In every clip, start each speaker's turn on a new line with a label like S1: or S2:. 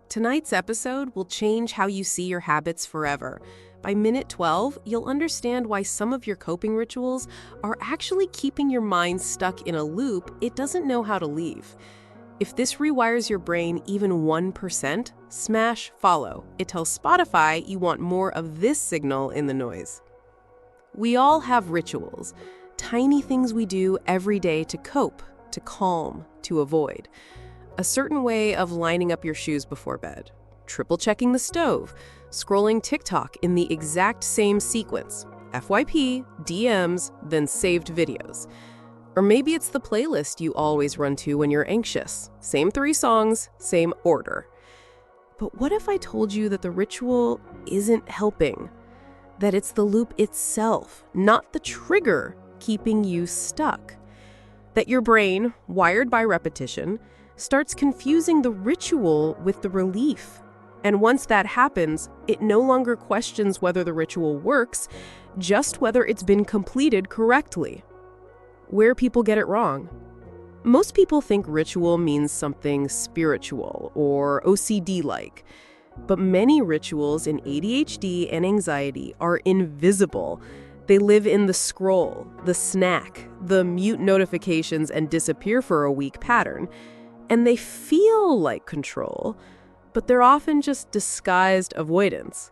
S1: Tonight's episode will change how you see your habits forever. By minute 12, you'll understand why some of your coping rituals are actually keeping your mind stuck in a loop it doesn't know how to leave. If this rewires your brain even 1%, smash follow. It tells Spotify you want more of this signal in the noise. We all have rituals, tiny things we do every day to cope, to calm, to avoid. A certain way of lining up your shoes before bed, triple-checking the stove, scrolling TikTok in the exact same sequence, FYP, DMs, then saved videos. Or maybe it's the playlist you always run to when you're anxious. Same 3 songs, same order. But what if I told you that the ritual isn't helping? That it's the loop itself, not the trigger, keeping you stuck? That your brain, wired by repetition, starts confusing the ritual with the relief. And once that happens, it no longer questions whether the ritual works, just whether it's been completed correctly. Where people get it wrong. Most people think ritual means something spiritual or OCD-like, but many rituals in ADHD and anxiety are invisible. They live in the scroll, the snack, the mute notifications and disappear for a week pattern. And they feel like control, but they're often just disguised avoidance.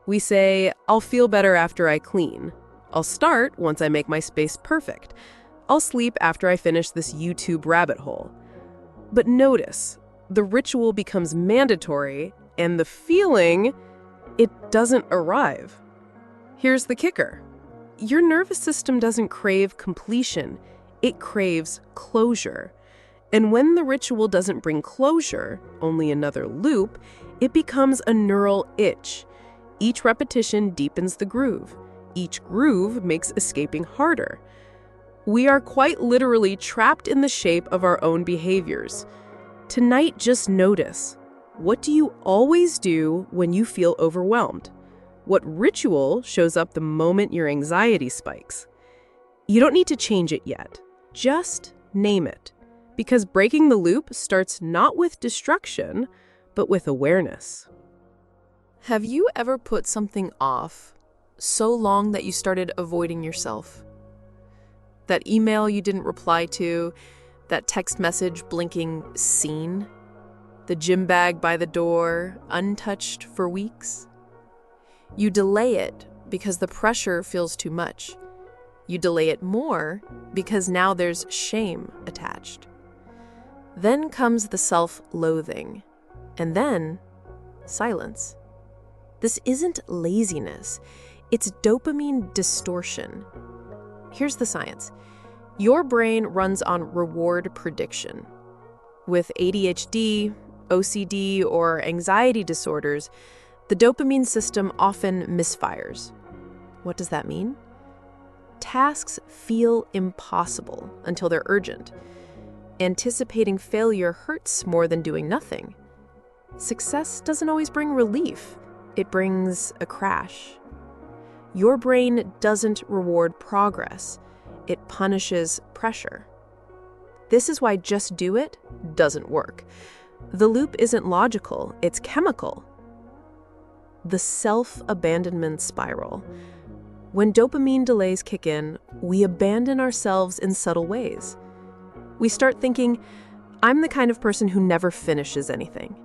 S1: We say, I'll feel better after I clean. I'll start once I make my space perfect. I'll sleep after I finish this YouTube rabbit hole. But notice, the ritual becomes mandatory, and the feeling, it doesn't arrive. Here's the kicker. Your nervous system doesn't crave completion. It craves closure. And when the ritual doesn't bring closure, only another loop, it becomes a neural itch. Each repetition deepens the groove. Each groove makes escaping harder. We are quite literally trapped in the shape of our own behaviors. Tonight, just notice. What do you always do when you feel overwhelmed? What ritual shows up the moment your anxiety spikes? You don't need to change it yet. Just name it. Because breaking the loop starts not with destruction, but with awareness. Have you ever put something off so long that you started avoiding yourself? That email you didn't reply to, that text message blinking seen, the gym bag by the door, untouched for weeks? You delay it because the pressure feels too much. You delay it more because now there's shame attached. Then comes the self-loathing, and then silence. This isn't laziness, it's dopamine distortion. Here's the science. Your brain runs on reward prediction. With ADHD, OCD, or anxiety disorders, the dopamine system often misfires. What does that mean? Tasks feel impossible until they're urgent. Anticipating failure hurts more than doing nothing. Success doesn't always bring relief. It brings a crash. Your brain doesn't reward progress. It punishes pressure. This is why just do it doesn't work. The loop isn't logical, it's chemical. The self-abandonment spiral. When dopamine delays kick in, we abandon ourselves in subtle ways. We start thinking, I'm the kind of person who never finishes anything.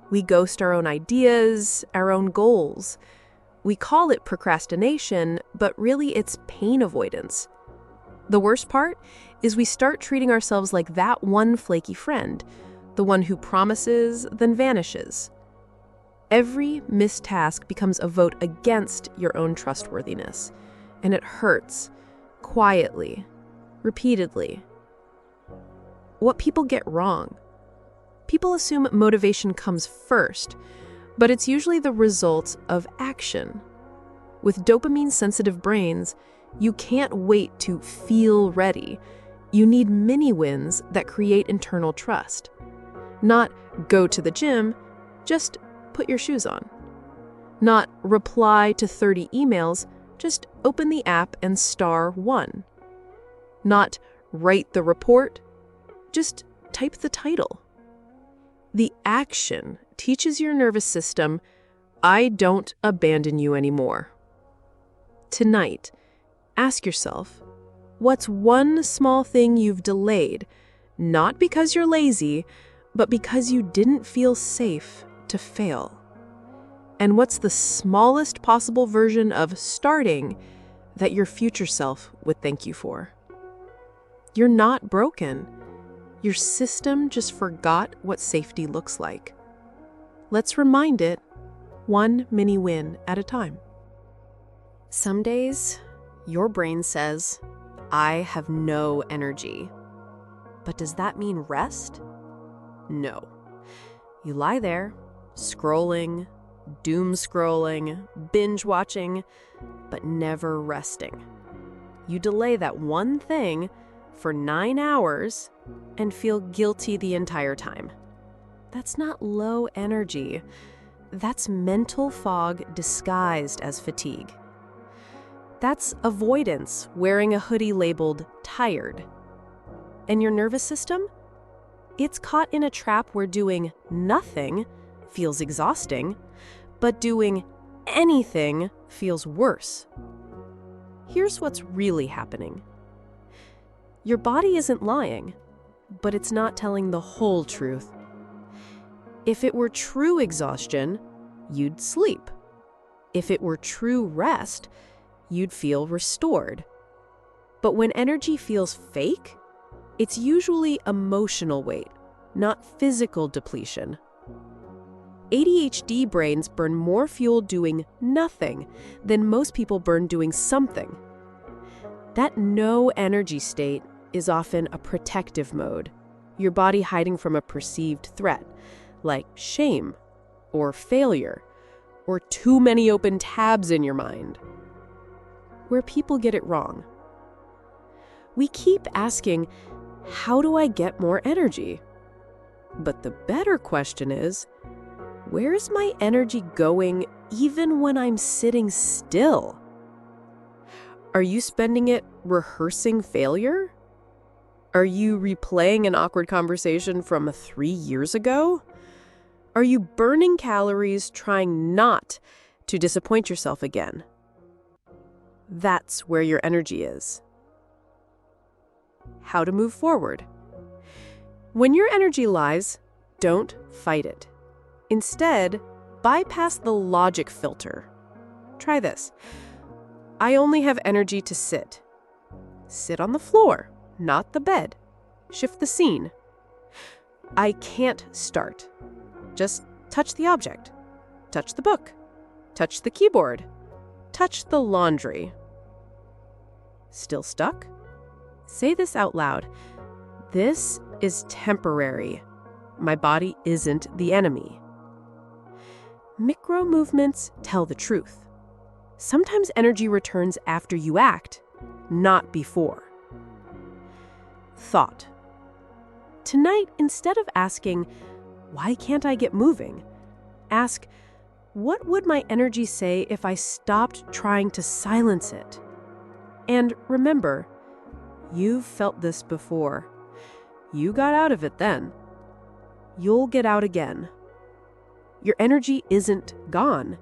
S1: We ghost our own ideas, our own goals. We call it procrastination, but really it's pain avoidance. The worst part is we start treating ourselves like that one flaky friend, the one who promises, then vanishes. Every missed task becomes a vote against your own trustworthiness, and it hurts, quietly, repeatedly. What people get wrong. People assume motivation comes first, but it's usually the result of action. With dopamine-sensitive brains, you can't wait to feel ready. You need mini wins that create internal trust. Not go to the gym, just put your shoes on. Not reply to 30 emails, just open the app and star 1. Not write the report, just type the title. The action teaches your nervous system, I don't abandon you anymore. Tonight, ask yourself, what's one small thing you've delayed, not because you're lazy, but because you didn't feel safe to fail? And what's the smallest possible version of starting that your future self would thank you for? You're not broken. Your system just forgot what safety looks like. Let's remind it, one mini win at a time. Some days, your brain says, I have no energy. But does that mean rest? No. You lie there, scrolling, doom scrolling, binge watching, but never resting. You delay that one thing for 9 hours and feel guilty the entire time. That's not low energy. That's mental fog disguised as fatigue. That's avoidance wearing a hoodie labeled tired. And your nervous system? It's caught in a trap where doing nothing feels exhausting, but doing anything feels worse. Here's what's really happening. Your body isn't lying, but it's not telling the whole truth. If it were true exhaustion, you'd sleep. If it were true rest, you'd feel restored. But when energy feels fake, it's usually emotional weight, not physical depletion. ADHD brains burn more fuel doing nothing than most people burn doing something. That no energy state is often a protective mode, your body hiding from a perceived threat, like shame, or failure, or too many open tabs in your mind. Where people get it wrong. We keep asking, how do I get more energy? But the better question is, where is my energy going even when I'm sitting still? Are you spending it rehearsing failure? Are you replaying an awkward conversation from 3 years ago? Are you burning calories trying not to disappoint yourself again? That's where your energy is. How to move forward. When your energy lies, don't fight it. Instead, bypass the logic filter. Try this. I only have energy to sit. Sit on the floor, not the bed. Shift the scene. I can't start. Just touch the object. Touch the book. Touch the keyboard. Touch the laundry. Still stuck? Say this out loud. This is temporary. My body isn't the enemy. Micro movements tell the truth. Sometimes energy returns after you act, not before. Thought. Tonight, instead of asking, why can't I get moving? Ask, what would my energy say if I stopped trying to silence it? And remember, you've felt this before. You got out of it then. You'll get out again. Your energy isn't gone.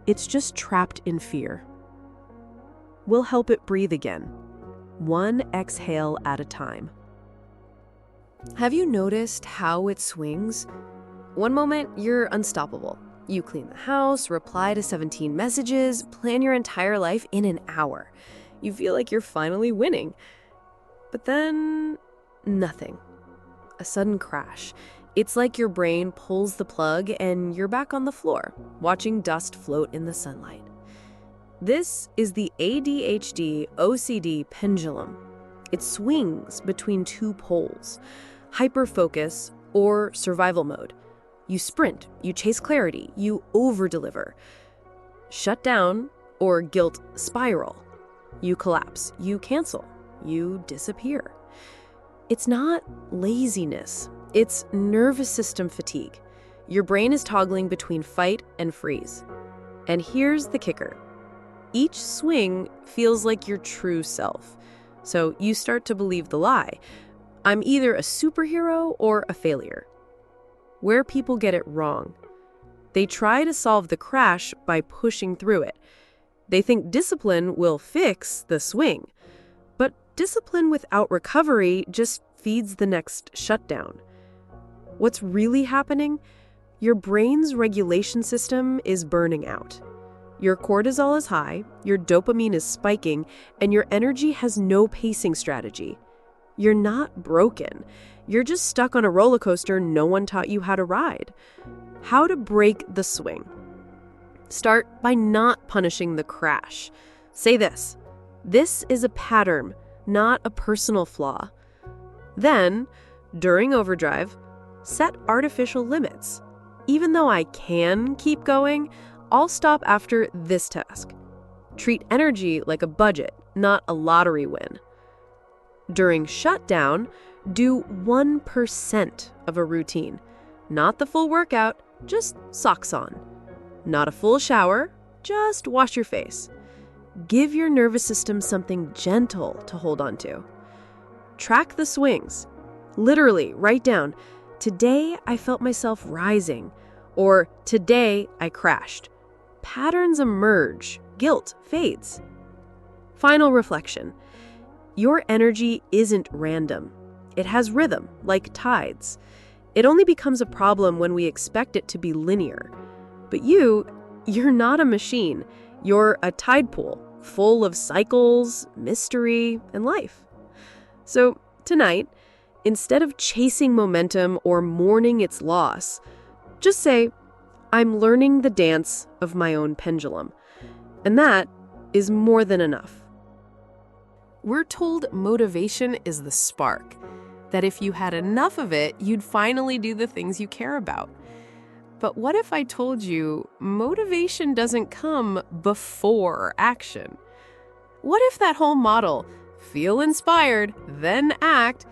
S1: It's just trapped in fear. We'll help it breathe again, one exhale at a time. Have you noticed how it swings? One moment, you're unstoppable. You clean the house, reply to 17 messages, plan your entire life in an hour. You feel like you're finally winning. But then, nothing. A sudden crash. It's like your brain pulls the plug and you're back on the floor, watching dust float in the sunlight. This is the ADHD OCD pendulum. It swings between two poles, hyperfocus or survival mode. You sprint, you chase clarity, you over-deliver. Shut down or guilt spiral. You collapse, you cancel, you disappear. It's not laziness. It's nervous system fatigue. Your brain is toggling between fight and freeze. And here's the kicker. Each swing feels like your true self. So you start to believe the lie. I'm either a superhero or a failure. where people get it wrong. They try to solve the crash by pushing through it. They think discipline will fix the swing. But discipline without recovery just feeds the next shutdown. What's really happening? Your brain's regulation system is burning out. Your cortisol is high, your dopamine is spiking, and your energy has no pacing strategy. You're not broken. You're just stuck on a roller coaster no one taught you how to ride. How to break the swing. Start by not punishing the crash. Say this: this is a pattern, not a personal flaw. Then, during overdrive, set artificial limits. Even though I can keep going, I'll stop after this task. Treat energy like a budget, not a lottery win. During shutdown, do 1% of a routine. Not the full workout, just socks on. Not a full shower, just wash your face. Give your nervous system something gentle to hold on to. Track the swings. Literally, write down, today I felt myself rising, or today I crashed. Patterns emerge, guilt fades. Final reflection. Your energy isn't random. It has rhythm, like tides. It only becomes a problem when we expect it to be linear. But you're not a machine. You're a tide pool, full of cycles, mystery, and life. So tonight, instead of chasing momentum or mourning its loss, just say, I'm learning the dance of my own pendulum. And that is more than enough. We're told motivation is the spark, that if you had enough of it, you'd finally do the things you care about. But what if I told you motivation doesn't come before action? What if that whole model, feel inspired, then act,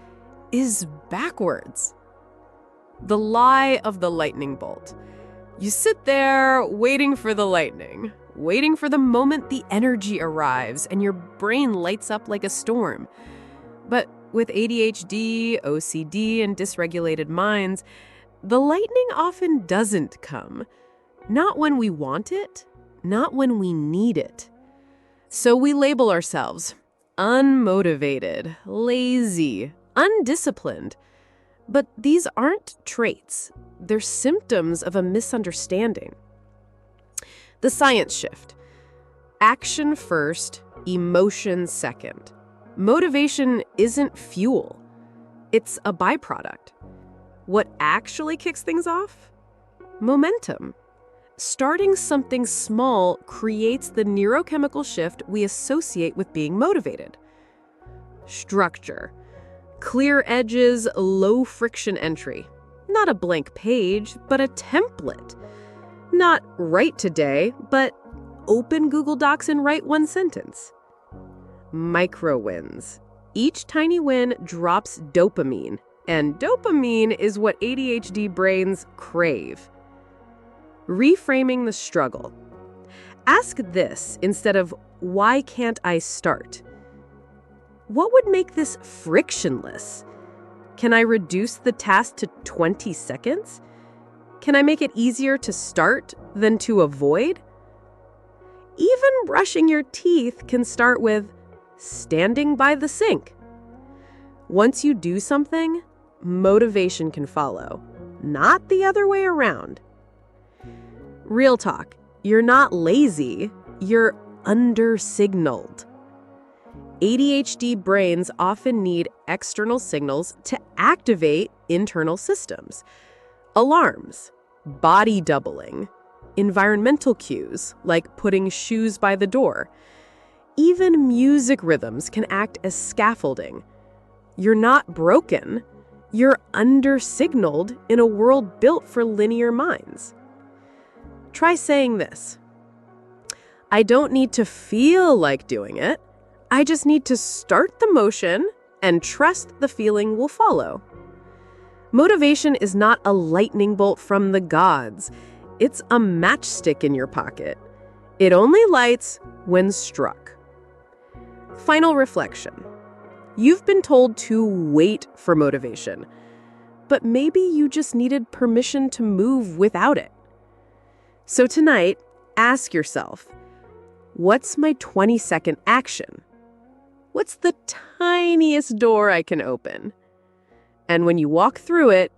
S1: is backwards? The lie of the lightning bolt. You sit there waiting for the lightning, waiting for the moment the energy arrives and your brain lights up like a storm. But with ADHD, OCD, and dysregulated minds, the lightning often doesn't come. Not when we want it, not when we need it. So we label ourselves unmotivated, lazy, undisciplined. But these aren't traits. They're symptoms of a misunderstanding. The science shift. Action first, emotion second. Motivation isn't fuel. It's a byproduct. What actually kicks things off? Momentum. Starting something small creates the neurochemical shift we associate with being motivated. Structure. Clear edges, low friction entry. Not a blank page, but a template. Not write today, but open Google Docs and write one sentence. Micro wins. Each tiny win drops dopamine, and dopamine is what ADHD brains crave. Reframing the struggle. Ask this instead of, why can't I start? What would make this frictionless? Can I reduce the task to 20 seconds? Can I make it easier to start than to avoid? Even brushing your teeth can start with standing by the sink. Once you do something, motivation can follow, not the other way around. Real talk, you're not lazy, you're under-signaled. ADHD brains often need external signals to activate internal systems. Alarms, body doubling, environmental cues like putting shoes by the door. Even music rhythms can act as scaffolding. You're not broken. You're under-signaled in a world built for linear minds. Try saying this. I don't need to feel like doing it. I just need to start the motion and trust the feeling will follow. Motivation is not a lightning bolt from the gods. It's a matchstick in your pocket. It only lights when struck. Final reflection. You've been told to wait for motivation. but maybe you just needed permission to move without it. So tonight, ask yourself, what's my 20-second action? What's the tiniest door I can open? And when you walk through it,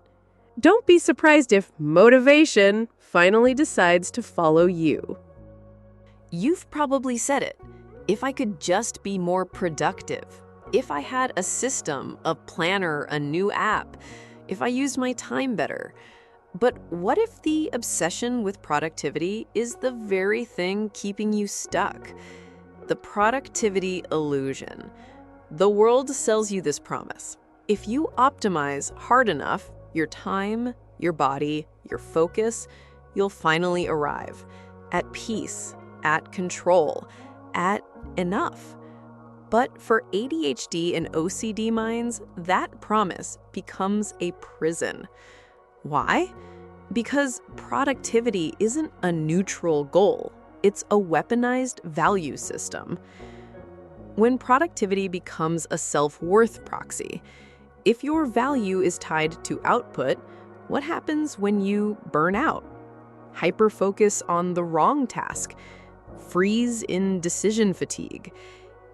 S1: don't be surprised if motivation finally decides to follow you.
S2: You've probably said it. If I could just be more productive, if I had a system, a planner, a new app, if I used my time better. But what if the obsession with productivity is the very thing keeping you stuck? The productivity illusion. The world sells you this promise. If you optimize hard enough, your time, your body, your focus, you'll finally arrive at peace, at control, at enough. But for ADHD and OCD minds, that promise becomes a prison. Why? Because productivity isn't a neutral goal. It's a weaponized value system. When productivity becomes a self-worth proxy, if your value is tied to output, what happens when you burn out? Hyper-focus on the wrong task, freeze in decision fatigue.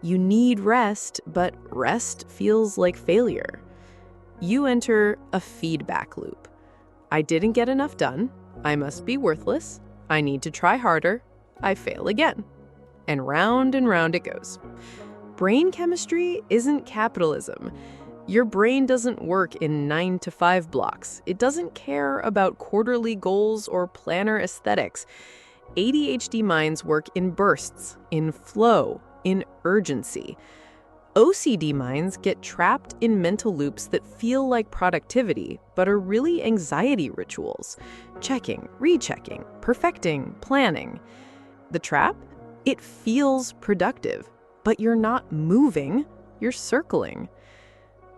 S2: You need rest, but rest feels like failure. You enter a feedback loop. I didn't get enough done. I must be worthless. I need to try harder. I fail again. And round it goes. Brain chemistry isn't capitalism. Your brain doesn't work in 9-to-5 blocks. It doesn't care about quarterly goals or planner aesthetics. ADHD minds work in bursts, in flow, in urgency. OCD minds get trapped in mental loops that feel like productivity, but are really anxiety rituals. Checking, rechecking, perfecting, planning. The trap? It feels productive, but you're not moving, you're circling.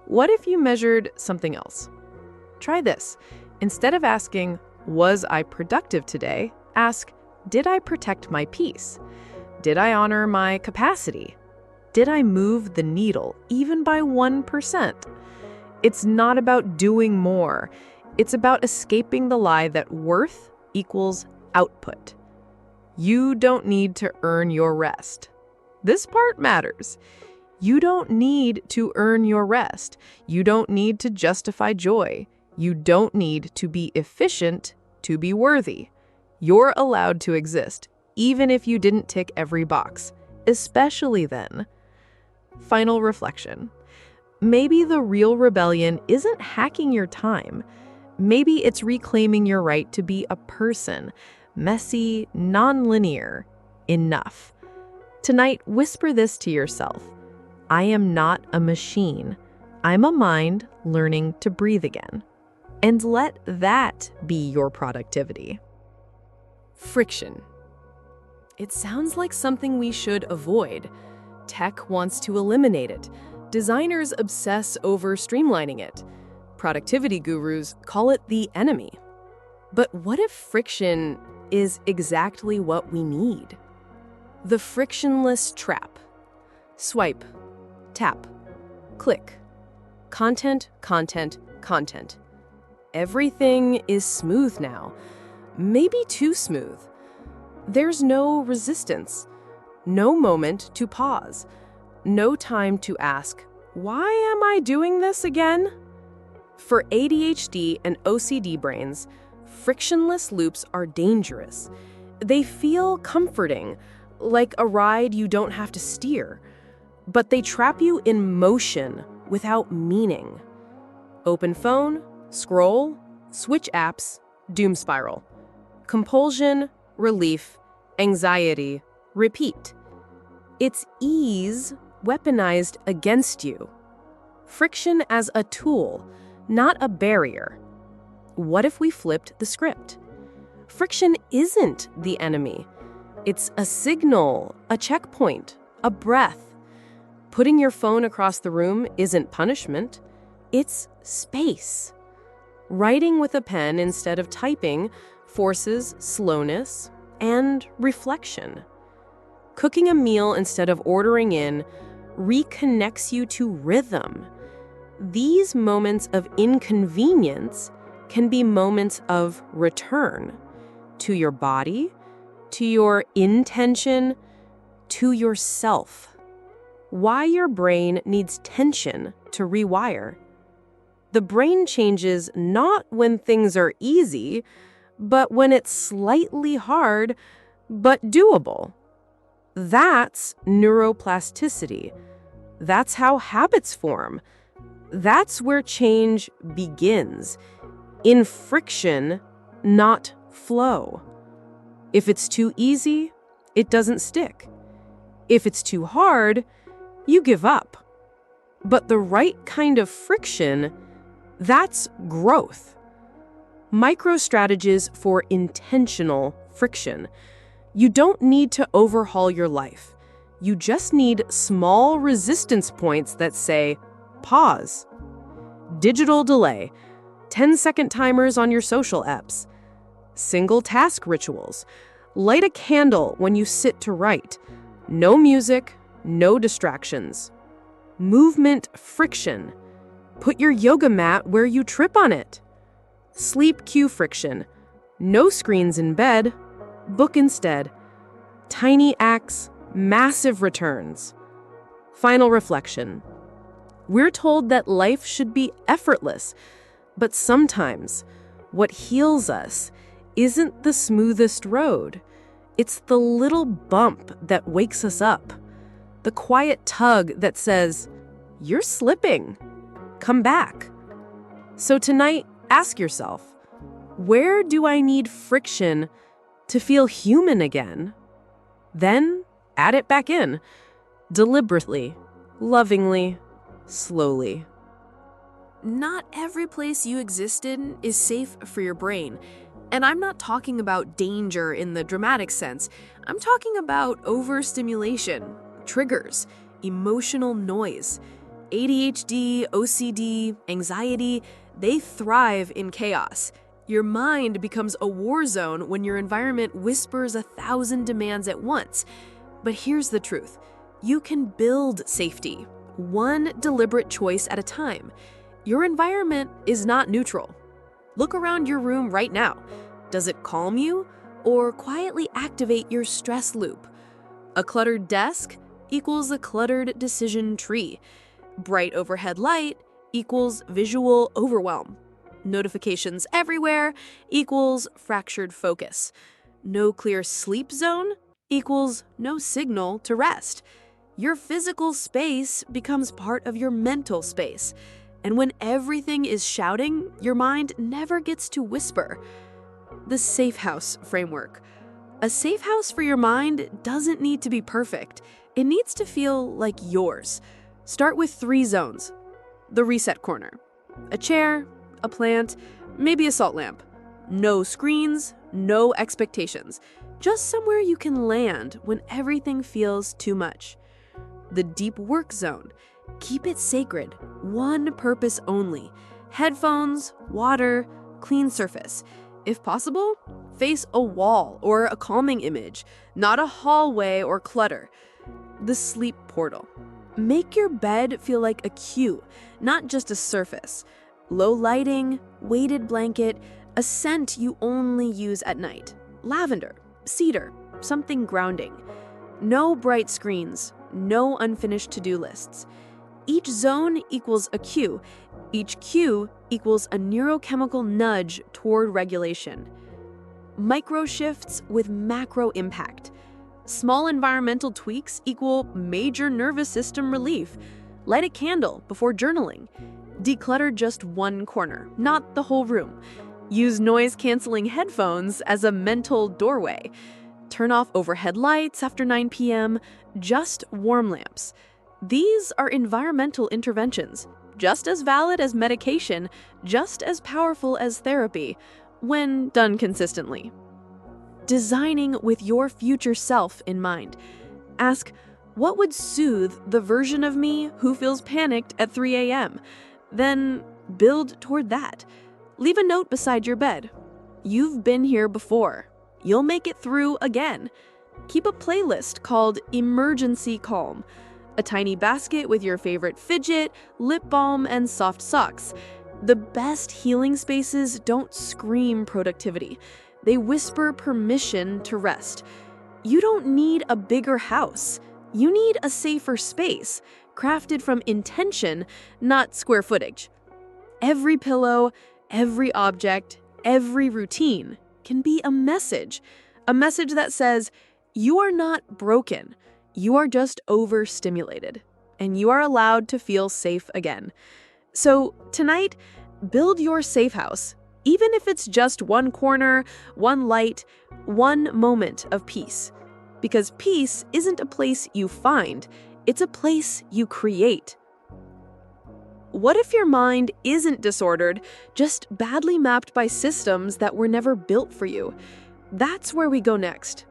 S2: What if you measured something else? Try this. Instead of asking, was I productive today? Ask, did I protect my peace? Did I honor my capacity? Did I move the needle, even by 1%? It's not about doing more. It's about escaping the lie that worth equals output. You don't need to earn your rest. This part matters. You don't need to earn your rest. You don't need to justify joy. You don't need to be efficient to be worthy. You're allowed to exist, even if you didn't tick every box, especially then. Final reflection. Maybe the real rebellion isn't hacking your time. Maybe it's reclaiming your right to be a person, messy, non-linear, enough. Tonight, whisper this to yourself. I am not a machine. I'm a mind learning to breathe again. And let that be your productivity. Friction. It sounds like something we should avoid. Tech wants to eliminate it. Designers obsess over streamlining it. Productivity gurus call it the enemy. But what if friction is exactly what we need? The frictionless trap. Swipe, tap, click. Content, content, content. Everything is smooth now. Maybe too smooth. There's no resistance. No moment to pause. No time to ask, why am I doing this again? For ADHD and OCD brains, frictionless loops are dangerous. They feel comforting, like a ride you don't have to steer. But they trap you in motion without meaning. Open phone, scroll, switch apps, doom spiral. Compulsion, relief, anxiety, repeat. It's ease weaponized against you. Friction as a tool, not a barrier. What if we flipped the script? Friction isn't the enemy. It's a signal, a checkpoint, a breath. Putting your phone across the room isn't punishment. It's space. Writing with a pen instead of typing forces slowness and reflection. Cooking a meal instead of ordering in reconnects you to rhythm.
S1: These moments of inconvenience can be moments of return to your body, to your intention, to yourself. Why your brain needs tension to rewire. The brain changes not when things are easy, but when it's slightly hard, but doable. That's neuroplasticity. That's how habits form. That's where change begins. In friction, not flow. If it's too easy, it doesn't stick. If it's too hard, you give up. But the right kind of friction, that's growth. Micro-strategies for intentional friction. You don't need to overhaul your life. You just need small resistance points that say, pause. Digital delay. 10-second timers on your social apps. Single task rituals. Light a candle when you sit to write. No music, no distractions. Movement friction. Put your yoga mat where you trip on it. Sleep cue friction. No screens in bed. Book instead. Tiny acts, massive returns. Final reflection. We're told that life should be effortless, but sometimes what heals us isn't the smoothest road. It's the little bump that wakes us up. The quiet tug that says, "You're slipping. Come back." So tonight, ask yourself, where do I need friction to feel human again? Then add it back in, deliberately, lovingly, slowly.
S2: Not every place you exist in is safe for your brain. And I'm not talking about danger in the dramatic sense. I'm talking about overstimulation, triggers, emotional noise. ADHD, OCD, anxiety, they thrive in chaos. Your mind becomes a war zone when your environment whispers 1,000 demands at once. But here's the truth. You can build safety, one deliberate choice at a time. Your environment is not neutral. Look around your room right now. Does it calm you or quietly activate your stress loop? A cluttered desk equals a cluttered decision tree. Bright overhead light equals visual overwhelm. Notifications everywhere equals fractured focus. No clear sleep zone equals no signal to rest. Your physical space becomes part of your mental space. And when everything is shouting, your mind never gets to whisper. The safe house framework. A safe house for your mind doesn't need to be perfect. It needs to feel like yours. Start with 3 zones. The reset corner. A chair, a plant, maybe a salt lamp. No screens, no expectations. Just somewhere you can land when everything feels too much. The deep work zone. Keep it sacred, one purpose only. Headphones, water, clean surface. If possible, face a wall or a calming image, not a hallway or clutter. The sleep portal. Make your bed feel like a cue, not just a surface. Low lighting, weighted blanket, a scent you only use at night. Lavender, cedar, something grounding. No bright screens, no unfinished to-do lists. Each zone equals a cue. Each cue equals a neurochemical nudge toward regulation. Micro shifts with macro impact. Small environmental tweaks equal major nervous system relief. Light a candle before journaling. Declutter just one corner, not the whole room. Use noise-canceling headphones as a mental doorway. Turn off overhead lights after 9 p.m., just warm lamps. These are environmental interventions, just as valid as medication, just as powerful as therapy, when done consistently. Designing with your future self in mind. Ask, what would soothe the version of me who feels panicked at 3 a.m.? Then build toward that. Leave a note beside your bed. You've been here before. You'll make it through again. Keep a playlist called Emergency Calm.
S3: A tiny basket with your favorite fidget, lip balm, and soft socks. The best healing spaces don't scream productivity. They whisper permission to rest. You don't need a bigger house. You need a safer space, crafted from intention, not square footage. Every pillow, every object, every routine can be a message that says, you are not broken, you are just overstimulated, and you are allowed to feel safe again. So tonight, build your safe house, even if it's just one corner, one light, one moment of peace. Because peace isn't a place you find, it's a place you create. What if your mind isn't disordered, just badly mapped by systems that were never built for you? That's where we go next.